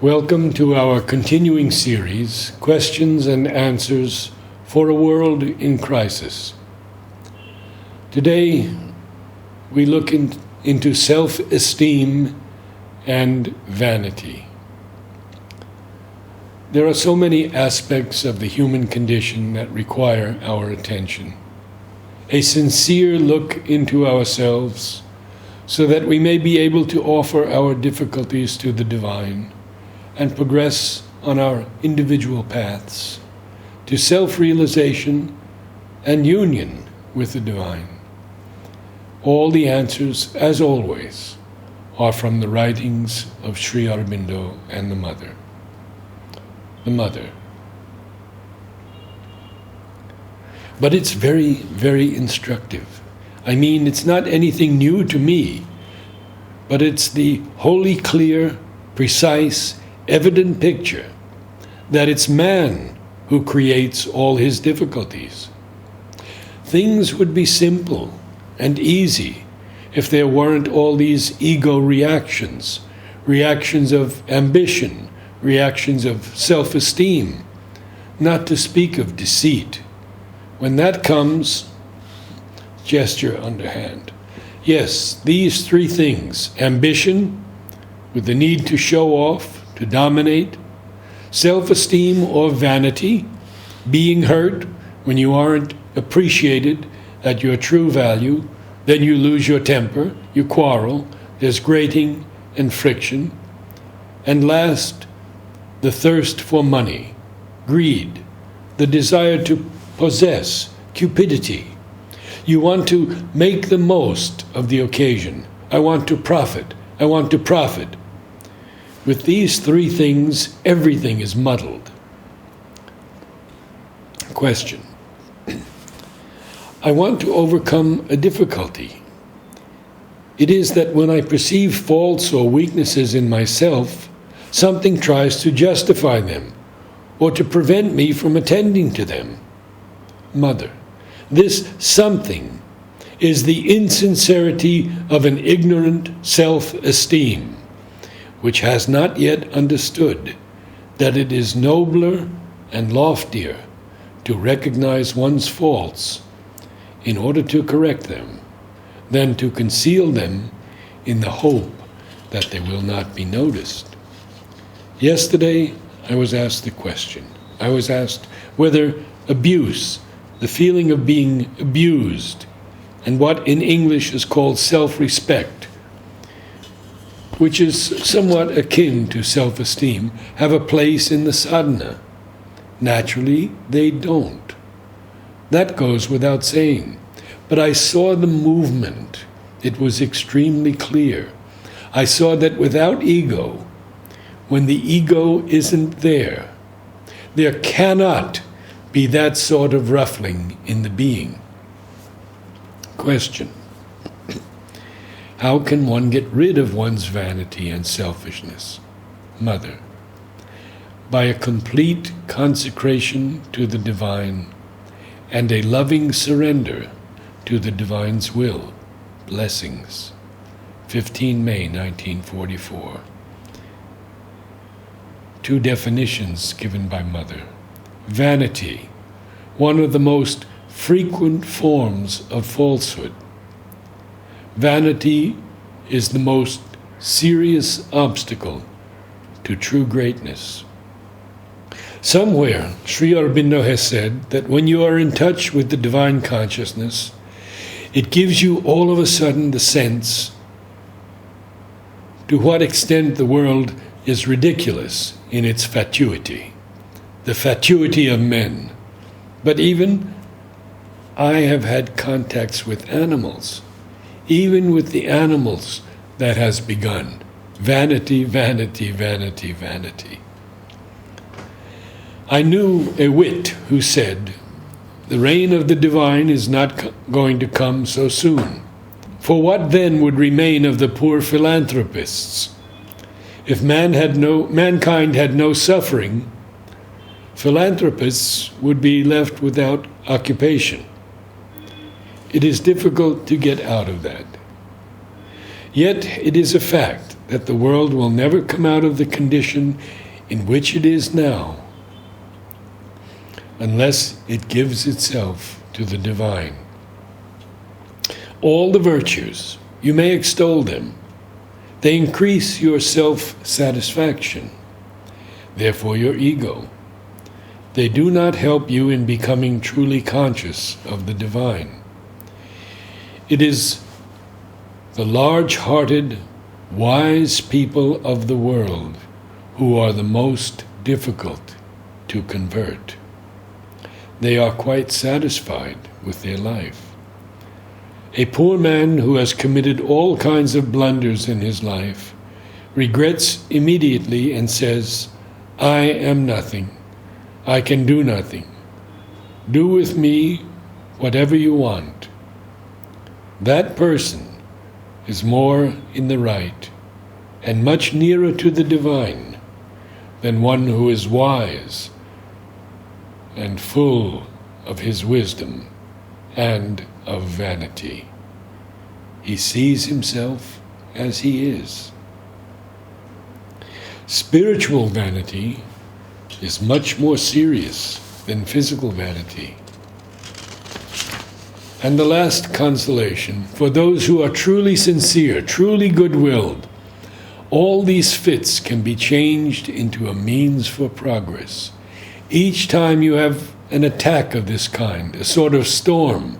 Welcome to our continuing series, Questions and Answers for a World in Crisis. Today, we look into self-esteem and vanity. There are so many aspects of the human condition that require our attention. A sincere look into ourselves so that we may be able to offer our difficulties to the divine and progress on our individual paths to self-realization and union with the divine. All the answers, as always, are from the writings of Sri Aurobindo and the Mother. The Mother. But it's very, very instructive. I mean, it's not anything new to me, but it's the wholly clear, precise, evident picture that it's man who creates all his difficulties. Things would be simple and easy if there weren't all these ego reactions, reactions of ambition, reactions of self-esteem, not to speak of deceit. When that comes, gesture underhand. Yes, these three things: ambition, with the need to show off, to dominate; self-esteem or vanity, being hurt when you aren't appreciated at your true value, then you lose your temper, you quarrel, there's grating and friction. And last, the thirst for money, greed, the desire to possess, cupidity. You want to make the most of the occasion. I want to profit. I want to profit. With these three things, everything is muddled. Question. I want to overcome a difficulty. It is that when I perceive faults or weaknesses in myself, something tries to justify them or to prevent me from attending to them. Mother, this something is the insincerity of an ignorant self-esteem, which has not yet understood that it is nobler and loftier to recognize one's faults in order to correct them than to conceal them in the hope that they will not be noticed. Yesterday, I was asked the question. I was asked whether abuse, the feeling of being abused, and what in English is called self-respect, which is somewhat akin to self-esteem, have a place in the sadhana. Naturally, they don't. That goes without saying. But I saw the movement. It was extremely clear. I saw that without ego, when the ego isn't there cannot be that sort of ruffling in the being. Question. How can one get rid of one's vanity and selfishness? Mother, by a complete consecration to the divine and a loving surrender to the divine's will. Blessings. 15 May 1944. Two definitions given by Mother. Vanity, one of the most frequent forms of falsehood. Vanity is the most serious obstacle to true greatness. Somewhere, Sri Aurobindo has said that when you are in touch with the divine consciousness, it gives you all of a sudden the sense to what extent the world is ridiculous in its fatuity, the fatuity of men. But even I have had contacts with animals. Even with the animals, that has begun. Vanity, vanity, vanity, vanity. I knew a wit who said, "The reign of the divine is not going to come so soon. For what then would remain of the poor philanthropists? If mankind had no suffering, philanthropists would be left without occupation." It is difficult to get out of that. Yet it is a fact that the world will never come out of the condition in which it is now unless it gives itself to the divine. All the virtues, you may extol them. They increase your self-satisfaction, therefore your ego. They do not help you in becoming truly conscious of the divine. It is the large-hearted, wise people of the world who are the most difficult to convert. They are quite satisfied with their life. A poor man who has committed all kinds of blunders in his life regrets immediately and says, "I am nothing. I can do nothing. Do with me whatever you want." That person is more in the right and much nearer to the divine than one who is wise and full of his wisdom and of vanity. He sees himself as he is. Spiritual vanity is much more serious than physical vanity. And the last consolation, for those who are truly sincere, truly good-willed, all these fits can be changed into a means for progress. Each time you have an attack of this kind, a sort of storm,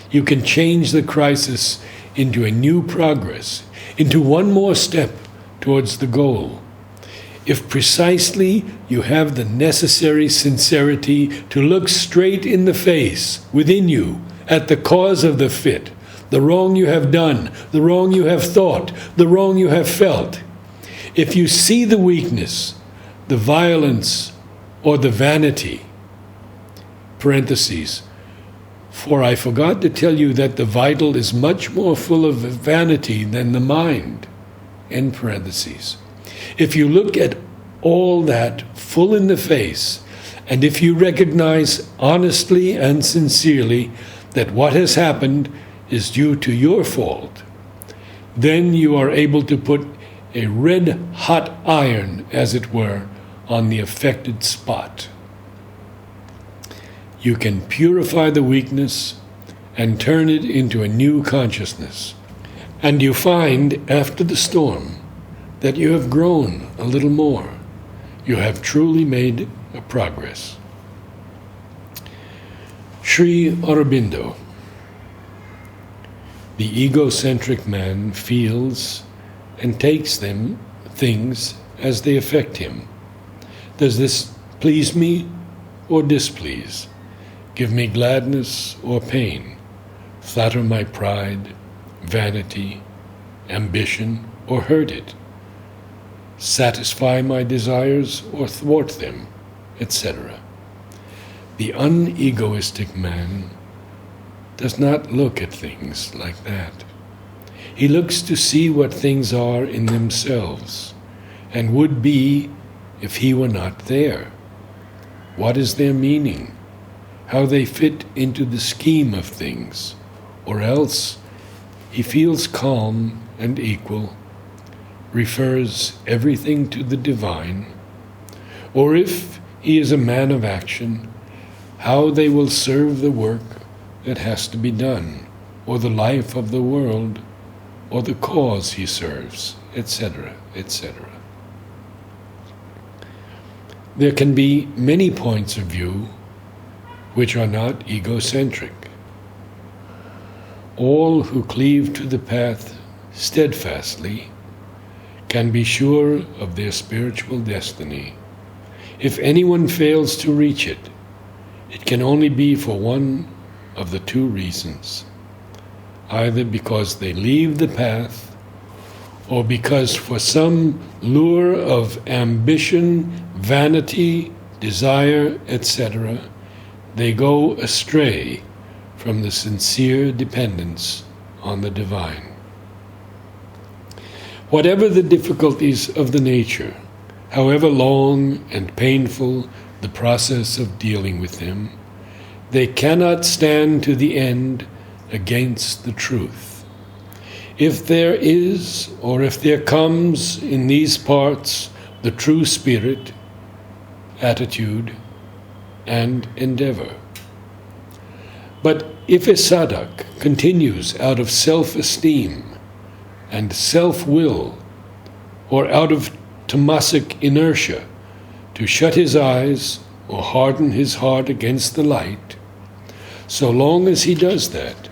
you can change the crisis into a new progress, into one more step towards the goal. If precisely you have the necessary sincerity to look straight in the face within you at the cause of the fit, the wrong you have done, the wrong you have thought, the wrong you have felt, if you see the weakness, the violence, or the vanity, parentheses, for I forgot to tell you that the vital is much more full of vanity than the mind, end parentheses. If you look at all that full in the face, and if you recognize honestly and sincerely that what has happened is due to your fault, then you are able to put a red-hot iron, as it were, on the affected spot. You can purify the weakness and turn it into a new consciousness. And you find, after the storm, that you have grown a little more. You have truly made a progress. Sri Aurobindo. The egocentric man feels and takes things as they affect him. Does this please me or displease? Give me gladness or pain? Flatter my pride, vanity, ambition, or hurt it? Satisfy my desires or thwart them, etc. The unegoistic man does not look at things like that. He looks to see what things are in themselves, and would be if he were not there. What is their meaning? How they fit into the scheme of things? Or else he feels calm and equal, refers everything to the divine, or if he is a man of action, how they will serve the work that has to be done, or the life of the world, or the cause he serves, etc., etc. There can be many points of view which are not egocentric. All who cleave to the path steadfastly can be sure of their spiritual destiny. If anyone fails to reach it, it can only be for one of the two reasons: either because they leave the path, or because for some lure of ambition, vanity, desire, etc., they go astray from the sincere dependence on the divine. Whatever the difficulties of the nature, however long and painful the process of dealing with them, they cannot stand to the end against the truth. If there is, or if there comes in these parts, the true spirit, attitude, and endeavor. But if a sadhak continues out of self-esteem and self-will, or out of tamasic inertia, to shut his eyes or harden his heart against the light, so long as he does that,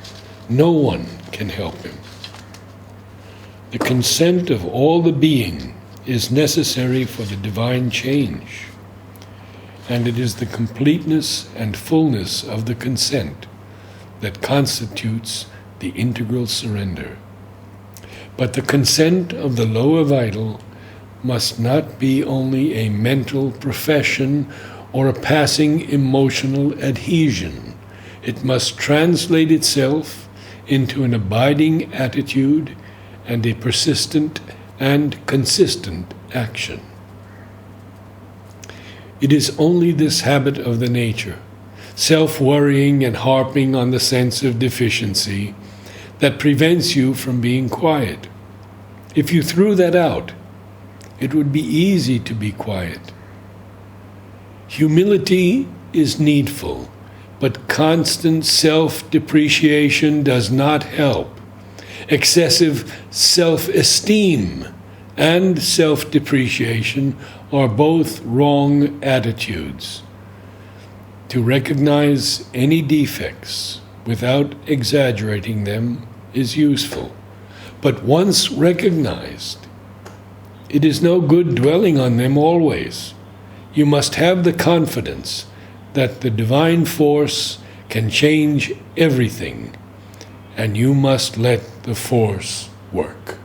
no one can help him. The consent of all the being is necessary for the divine change, and it is the completeness and fullness of the consent that constitutes the integral surrender. But the consent of the lower vital must not be only a mental profession or a passing emotional adhesion. It must translate itself into an abiding attitude and a persistent and consistent action. It is only this habit of the nature, self-worrying and harping on the sense of deficiency, that prevents you from being quiet. If you threw that out, it would be easy to be quiet. Humility is needful, but constant self-depreciation does not help. Excessive self-esteem and self-depreciation are both wrong attitudes. To recognize any defects without exaggerating them is useful, but once recognized, it is no good dwelling on them always. You must have the confidence that the divine force can change everything, and you must let the force work.